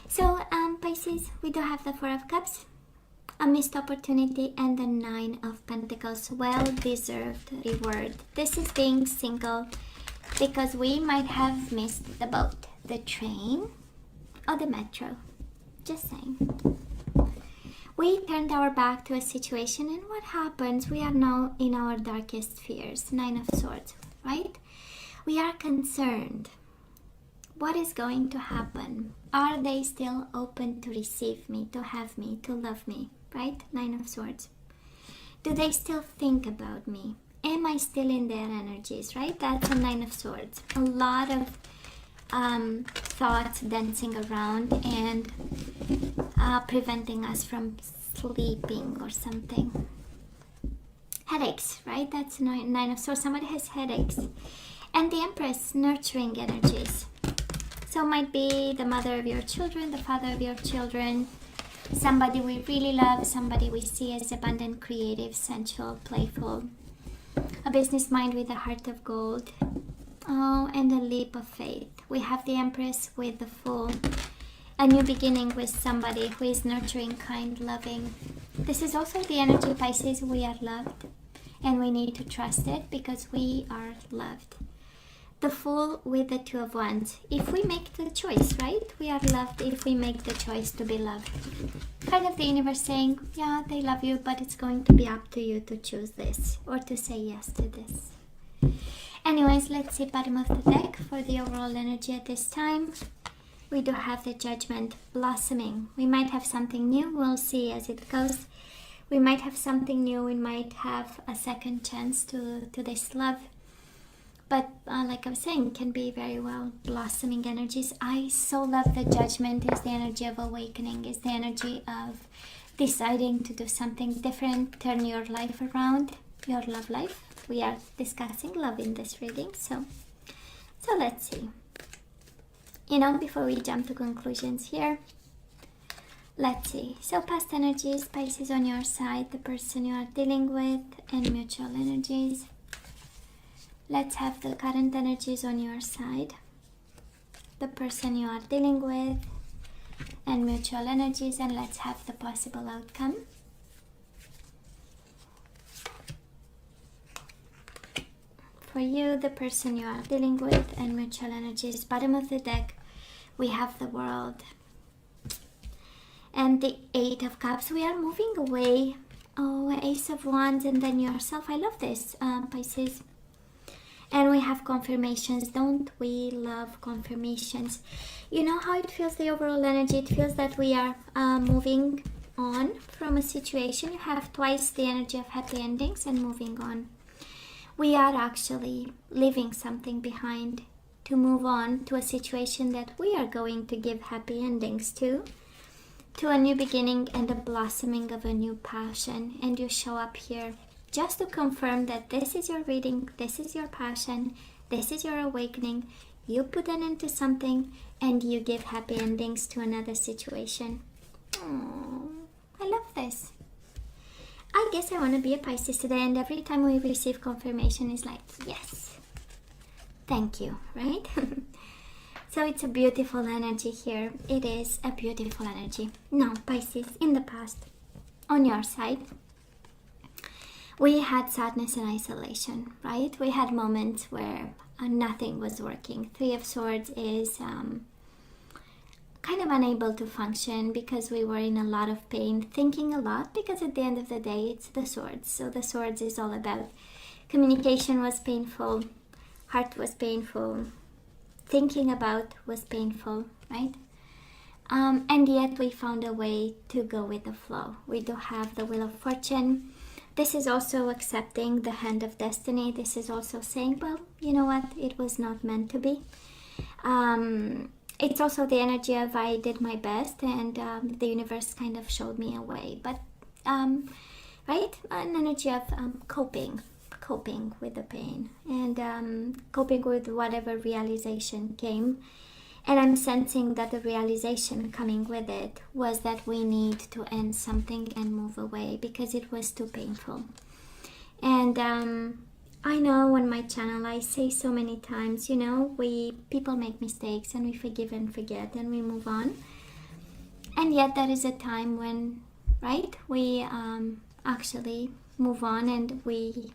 So, Pisces, we do have the Four of Cups, a missed opportunity, and the Nine of Pentacles. Well-deserved reward. This is being single because we might have missed the boat, the train, or the metro. Just saying. We turned our back to a situation, and what happens? We are now in our darkest fears. Nine of Swords, right? We are concerned. What is going to happen? Are they still open to receive me, to have me, to love me, right? Nine of Swords. Do they still think about me? Am I still in their energies, right? That's a Nine of Swords. A lot of thoughts dancing around and preventing us from sleeping or something. Headaches, right? That's Nine of Swords. Somebody has headaches. And the Empress, nurturing energies. So might be the mother of your children, the father of your children, somebody we really love, somebody we see as abundant, creative, sensual, playful. A business mind with a heart of gold. Oh, and a leap of faith. We have the Empress with the Fool. A new beginning with somebody who is nurturing, kind, loving. This is also the energy, Pisces. We are loved. And we need to trust it because we are loved. The Fool with the Two of Wands. If we make the choice, right? We are loved if we make the choice to be loved. Kind of the universe saying, yeah, they love you, but it's going to be up to you to choose this or to say yes to this. Anyways, let's see bottom of the deck for the overall energy at this time. We do have the Judgment, blossoming. We might have something new. We'll see as it goes. We might have something new. We might have a second chance to this love. But like I was saying, can be very well blossoming energies. I so love the Judgment. Is the energy of awakening. Is the energy of deciding to do something different. Turn your life around. Your love life. We are discussing love in this reading. So let's see. Before we jump to conclusions here. Let's see. So past energies, Pisces on your side. The person you are dealing with. And mutual energies. Let's have the current energies on your side, the person you are dealing with, and mutual energies, and let's have the possible outcome. For you, the person you are dealing with, and mutual energies. Bottom of the deck, we have the World. And the Eight of Cups, we are moving away. Oh, Ace of Wands, and then yourself. I love this, Pisces. And we have confirmations. Don't we love confirmations? You know how it feels, the overall energy? It feels that we are moving on from a situation. You have twice the energy of happy endings and moving on. We are actually leaving something behind to move on to a situation that we are going to give happy endings to a new beginning and a blossoming of a new passion. And you show up here just to confirm that this is your reading, this is your passion, this is your awakening. You put an end to something and you give happy endings to another situation. Aww, I love this. I guess I want to be a Pisces today, and every time we receive confirmation it's like, yes, thank you, right? So it's a beautiful energy here. It is a beautiful energy. Now, Pisces, in the past, on your side, we had sadness and isolation, right? We had moments where nothing was working. Three of Swords is kind of unable to function because we were in a lot of pain, thinking a lot, because at the end of the day, it's the Swords. So the Swords is all about communication was painful, heart was painful, thinking about was painful, right? And yet we found a way to go with the flow. We do have the Wheel of Fortune. This is also accepting the hand of destiny. This is also saying, well, you know what? It was not meant to be. It's also the energy of I did my best and the universe kind of showed me a way. But, right? An energy of coping with the pain and coping with whatever realization came. And I'm sensing that the realization coming with it was that we need to end something and move away because it was too painful. And I know on my channel I say so many times, people make mistakes and we forgive and forget and we move on. And yet there is a time when, right, we actually move on, and we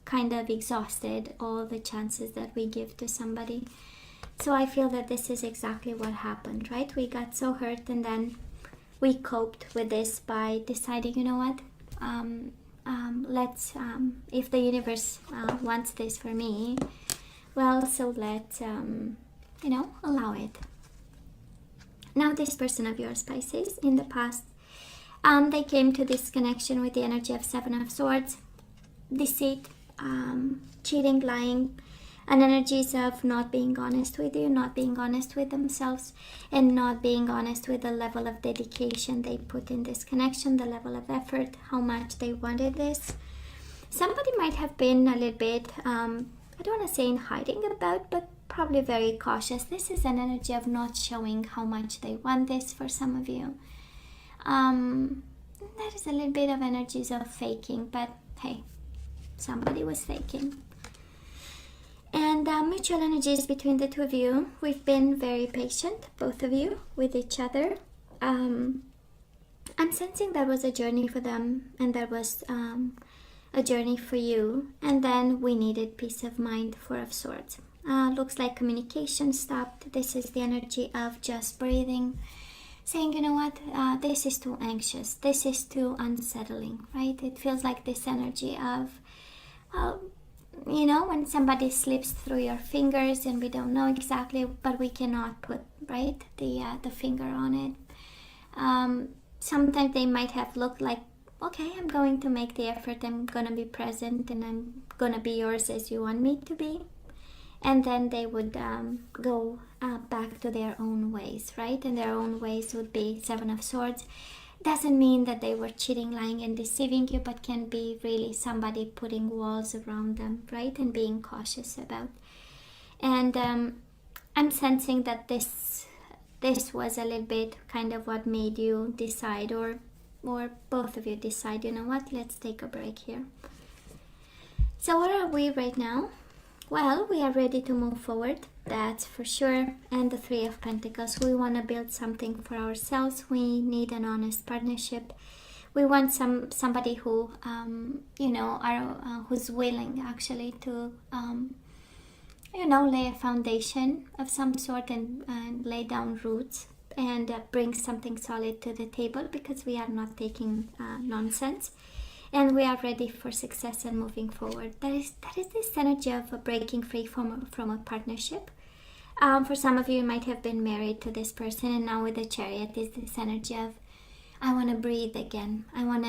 kind of exhausted all the chances that we give to somebody. So I feel that this is exactly what happened, right? We got so hurt, and then we coped with this by deciding, you know what, let's, if the universe wants this for me, well, so let's, you know, allow it. Now this person of yours, Pisces, in the past, they came to this connection with the energy of Seven of Swords, deceit, cheating, lying, and energies of not being honest with you, not being honest with themselves, and not being honest with the level of dedication they put in this connection, the level of effort, how much they wanted this. Somebody might have been a little bit, I don't want to say in hiding about, but probably very cautious. This is an energy of not showing how much they want this for some of you. There is a little bit of energies of faking, but hey, somebody was faking. And mutual energies between the two of you. We've been very patient, both of you, with each other. I'm sensing there was a journey for them, and there was a journey for you. And then we needed peace of mind, Four of Swords. Looks like communication stopped. This is the energy of just breathing, saying, you know what, this is too anxious. This is too unsettling, right? It feels like this energy of... you know, when somebody slips through your fingers and we don't know exactly, but we cannot put, right, the finger on it. Sometimes they might have looked like, okay, I'm going to make the effort, I'm going to be present, and I'm going to be yours as you want me to be. And then they would go back to their own ways, right? And their own ways would be Seven of Swords. Doesn't mean that they were cheating, lying, and deceiving you, but can be really somebody putting walls around them, right? And being cautious about. And I'm sensing that this was a little bit kind of what made you decide, or both of you decide, you know what, let's take a break here. So where are we right now? Well, we are ready to move forward, that's for sure. And the Three of Pentacles, we want to build something for ourselves. We need an honest partnership. We want somebody who, you know, who's willing actually to, you know, lay a foundation of some sort, and lay down roots, and bring something solid to the table, because we are not taking nonsense. And we are ready for success and moving forward. That is this energy of breaking free from a partnership. For some of you, you might have been married to this person, and now with the Chariot is this energy of, I want to breathe again. I want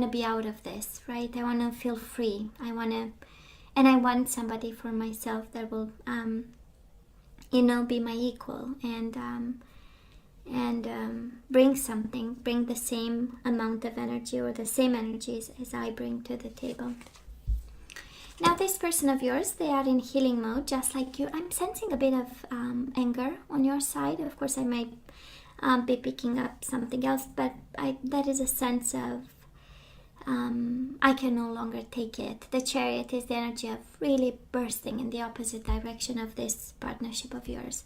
to be out of this, right? I want to feel free. I want somebody for myself that will, you know, be my equal, and bring the same amount of energy, or the same energies as I bring to the table. Now this person of yours, they are in healing mode, just like you. I'm sensing a bit of anger on your side. Of course, I might be picking up something else, but that is a sense of I can no longer take it. The Chariot is the energy of really bursting in the opposite direction of this partnership of yours.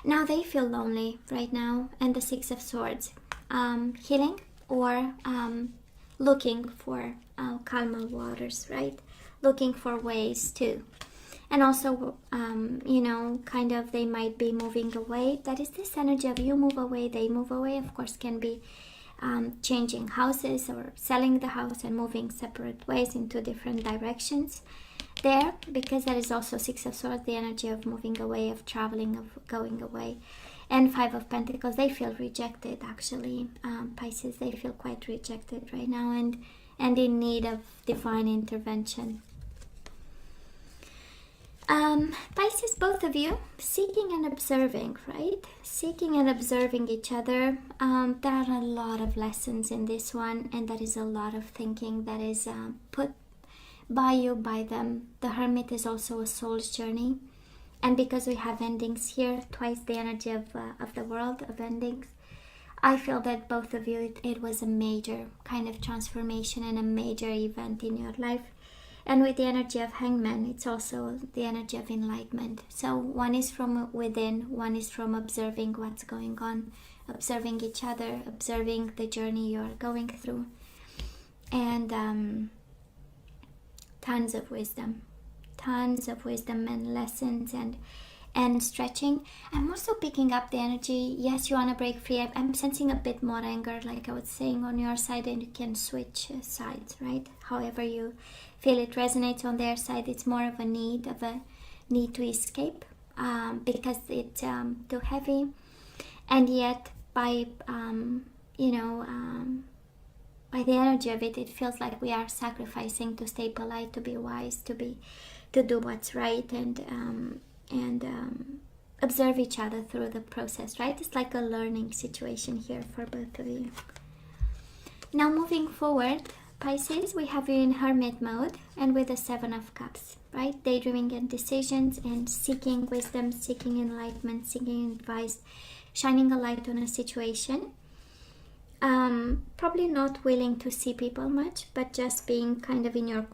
Now they feel lonely right now, and the Six of Swords, healing, or looking for calmer waters, right? Looking for ways to, and also, you know, kind of they might be moving away. That is this energy of you move away, they move away. Of course, can be changing houses, or selling the house and moving separate ways into different directions there, because that is also Six of Swords, the energy of moving away, of traveling, of going away. And Five of Pentacles, they feel rejected actually. Pisces, they feel quite rejected right now, and in need of divine intervention. Pisces, both of you, seeking and observing, right? Seeking and observing each other. There are a lot of lessons in this one, and there is a lot of thinking that is put by you, by them. The Hermit is also a soul's journey, and because we have endings here, twice the energy of the world of endings, I feel that both of you, it was a major kind of transformation and a major event in your life. And with the energy of Hangman, it's also the energy of enlightenment. So one is from within, one is from observing what's going on, observing each other, observing the journey you're going through. And tons of wisdom and lessons and stretching. I'm also picking up the energy. Yes, you want to break free. I'm sensing a bit more anger, like I was saying, on your side, and you can switch sides, right? However you feel it resonates on their side. It's more of a need to escape, because it's too heavy. And yet by by the energy of it, it feels like we are sacrificing to stay polite, to be wise, to do what's right, and observe each other through the process, right? It's like a learning situation here for both of you. Now moving forward, Pisces, we have you in hermit mode and with the 7 of Cups, right? Daydreaming and decisions and seeking wisdom, seeking enlightenment, seeking advice, shining a light on a situation. Probably not willing to see people much, but just being kind of in your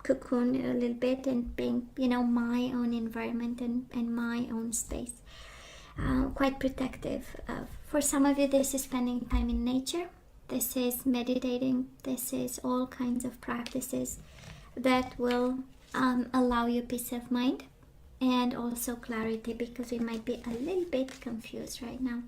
cocoon a little bit and being, my own environment and my own space. Quite protective. For some of you, this is spending time in nature. This is meditating. This is all kinds of practices that will allow you peace of mind and also clarity, because we might be a little bit confused right now.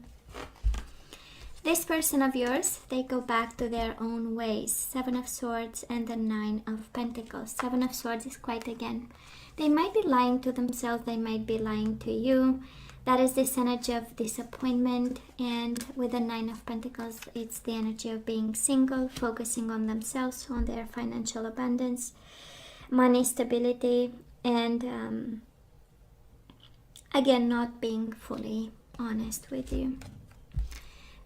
This person of yours, they go back to their own ways. 7 of Swords and the 9 of Pentacles. 7 of Swords is quite again. They might be lying to themselves. They might be lying to you. That is this energy of disappointment. And with the 9 of Pentacles, it's the energy of being single, focusing on themselves, on their financial abundance, money stability, and again, not being fully honest with you.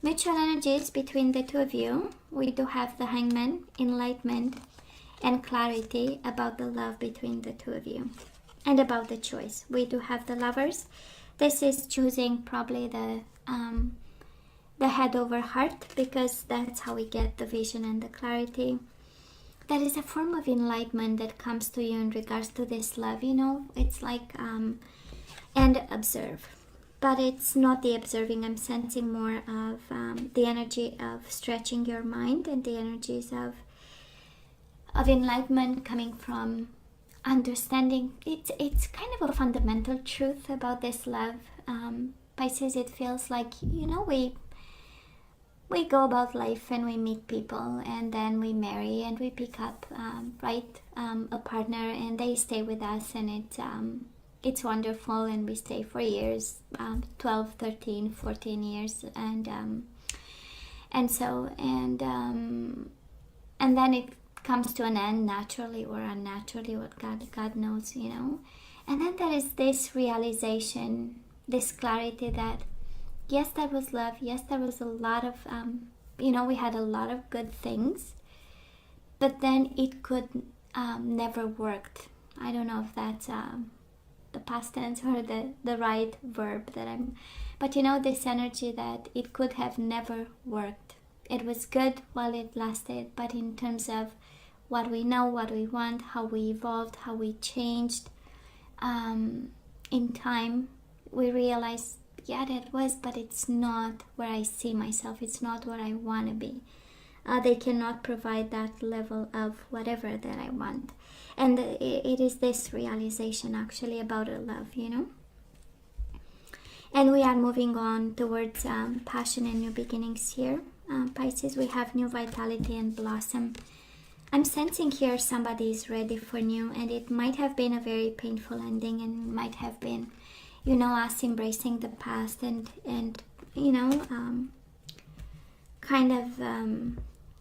Mutual energies between the two of you. We do have the Hangman, enlightenment, and clarity about the love between the two of you. And about the choice. We do have the Lovers. This is choosing probably the head over heart, because that's how we get the vision and the clarity. There is a form of enlightenment that comes to you in regards to this love, It's like, and observe. But it's not the observing. I'm sensing more of the energy of stretching your mind and the energies of enlightenment coming from understanding. It's kind of a fundamental truth about this love. Pisces, it feels like, we go about life and we meet people and then we marry and we pick up, a partner, and they stay with us, and it's wonderful, and we stay for years, 12, 13, 14 years, and then it comes to an end, naturally or unnaturally, what God knows, And then there is this realization, this clarity that, yes, there was love, yes, there was a lot of, we had a lot of good things, but then it could never worked. I don't know if that's the past tense or the right verb but this energy that it could have never worked. It was good while it lasted, but in terms of what we know, what we want, how we evolved, how we changed in time, we realized, yeah, that was, but it's not where I see myself. It's not where I want to be. They cannot provide that level of whatever that I want. And it is this realization actually about a love, And we are moving on towards passion and new beginnings here. Pisces, we have new vitality and blossom. I'm sensing here somebody is ready for new, and it might have been a very painful ending, and might have been, us embracing the past and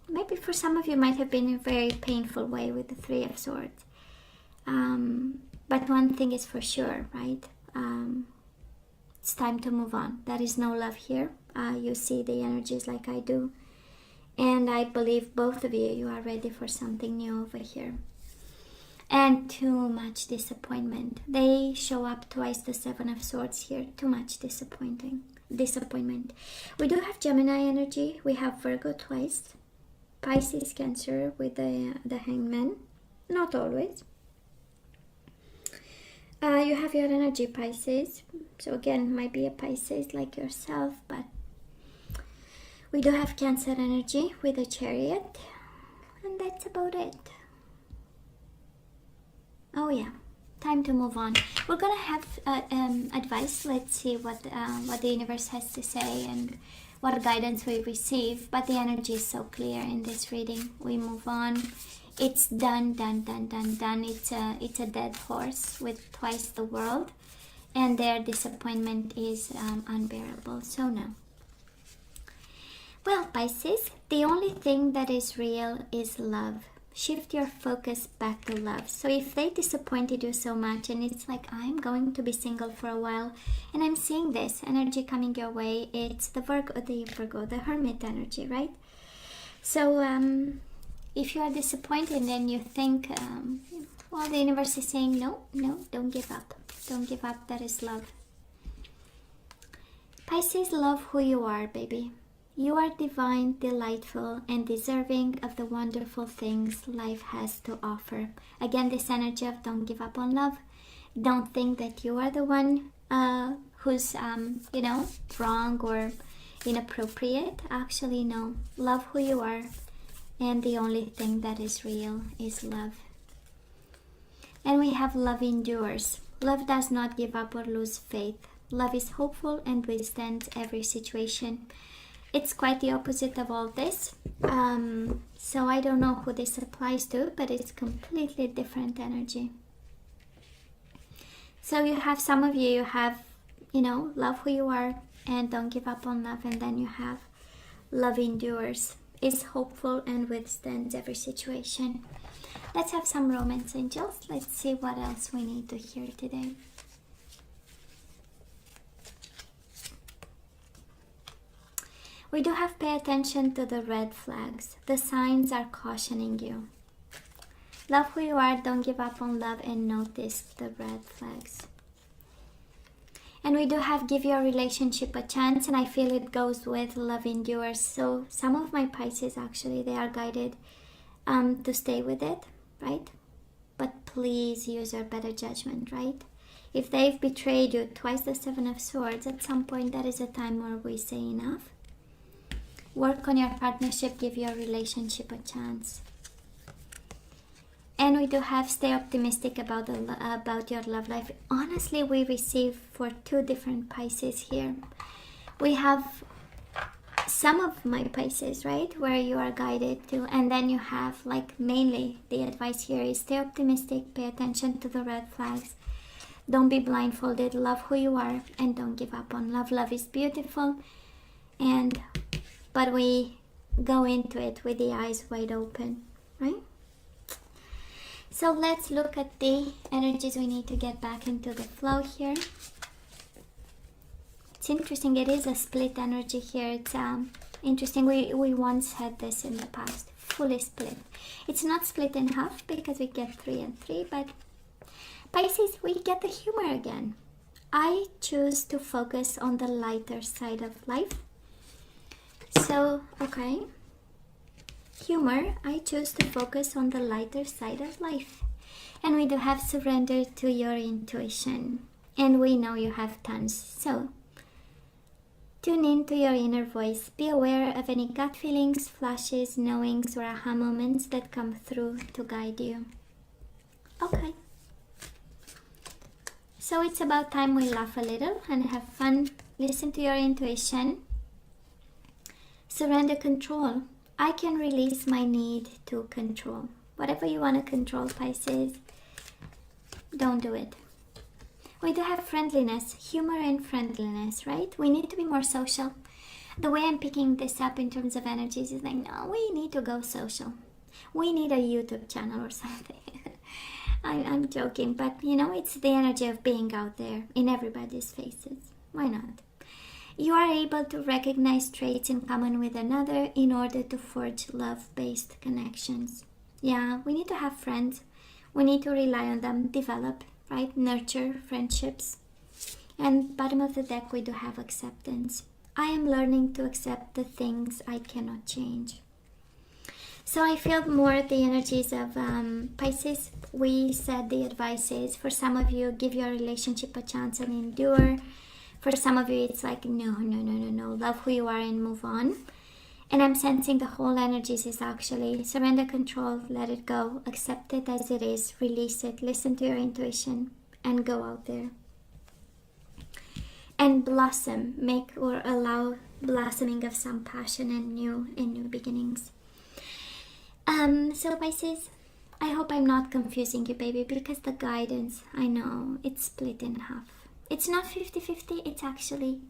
maybe for some of you might have been in a very painful way with the 3 of Swords. But one thing is for sure, right? It's time to move on. There is no love here. You see the energies like I do. And I believe both of you are ready for something new over here. And too much disappointment. They show up twice, the 7 of Swords here. Too much disappointment. We do have Gemini energy. We have Virgo twice. Pisces, Cancer with the Hangman. Not always. You have your energy, Pisces. So again, might be a Pisces like yourself, but we do have Cancer energy with a Chariot, and that's about it. Oh yeah, time to move on. We're gonna have advice. Let's see what the universe has to say and what guidance we receive. But the energy is so clear in this reading. We move on. It's done. It's a dead horse with twice the world, and their disappointment is unbearable. So no. Well, Pisces, the only thing that is real is love. Shift your focus back to love. So if they disappointed you so much and it's like, I'm going to be single for a while, and I'm seeing this energy coming your way, it's the the Hermit energy, right? So if you are disappointed and you think, well, the universe is saying, no, don't give up. Don't give up, that is love. Pisces, love who you are, baby. You are divine, delightful, and deserving of the wonderful things life has to offer. Again, this energy of don't give up on love. Don't think that you are the one who's, wrong or inappropriate. Actually, no. Love who you are, and the only thing that is real is love. And we have love endures. Love does not give up or lose faith. Love is hopeful and withstands every situation. It's quite the opposite of all this. So I don't know who this applies to, but it's completely different energy. So you have some of you have, love who you are and don't give up on love. And then you have love endures, is hopeful and withstands every situation. Let's have some romance angels. Let's see what else we need to hear today. We do have pay attention to the red flags. The signs are cautioning you. Love who you are, don't give up on love, and notice the red flags. And we do have give your relationship a chance, and I feel it goes with love endures. So some of my Pisces, actually, they are guided to stay with it, right? But please use your better judgment, right? If they've betrayed you, twice the Seven of Swords, at some point that is a time where we say enough. Work on your partnership, give your relationship a chance. And we do have stay optimistic about your love life. Honestly, we receive for two different Pisces here. We have some of my Pisces, right, where you are guided to, and then you have, like, mainly the advice here is stay optimistic, pay attention to the red flags, don't be blindfolded, love who you are, and don't give up on love. Love is beautiful, but we go into it with the eyes wide open, right? So let's look at the energies we need to get back into the flow here. It's interesting, it is a split energy here. It's interesting, we once had this in the past, fully split. It's not split in half because we get 3 and 3, but Pisces, we get the humor again. I choose to focus on the lighter side of life. So, okay, humor, I choose to focus on the lighter side of life. And we do have surrender to your intuition. And we know you have tons. So, tune in to your inner voice. Be aware of any gut feelings, flashes, knowings, or aha moments that come through to guide you. Okay. So it's about time we laugh a little and have fun. Listen to your intuition. Surrender control. I can release my need to control. Whatever you want to control, Pisces, don't do it. We do have friendliness, humor and friendliness, right? We need to be more social. The way I'm picking this up in terms of energies is like, no, we need to go social. We need a YouTube channel or something. I'm joking, but it's the energy of being out there in everybody's faces. Why not? You are able to recognize traits in common with another in order to forge love-based connections. Yeah, we need to have friends. We need to rely on them, develop, right? Nurture friendships. And bottom of the deck, we do have acceptance. I am learning to accept the things I cannot change. So I feel more the energies of Pisces. We said the advice is, for some of you, give your relationship a chance and endure. For some of you, it's like, no, love who you are and move on. And I'm sensing the whole energies is actually surrender, control, let it go, accept it as it is, release it, listen to your intuition, and go out there. And blossom, make or allow blossoming of some passion and new beginnings. So Pisces, I hope I'm not confusing you, baby, because the guidance, I know, it's split in half. It's not 50-50, it's actually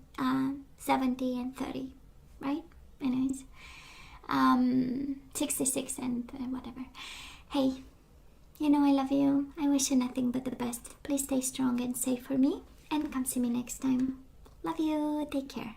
70 and 30, right? Anyways, 66 and whatever. Hey, you know I love you. I wish you nothing but the best. Please stay strong and safe for me, and come see me next time. Love you. Take care.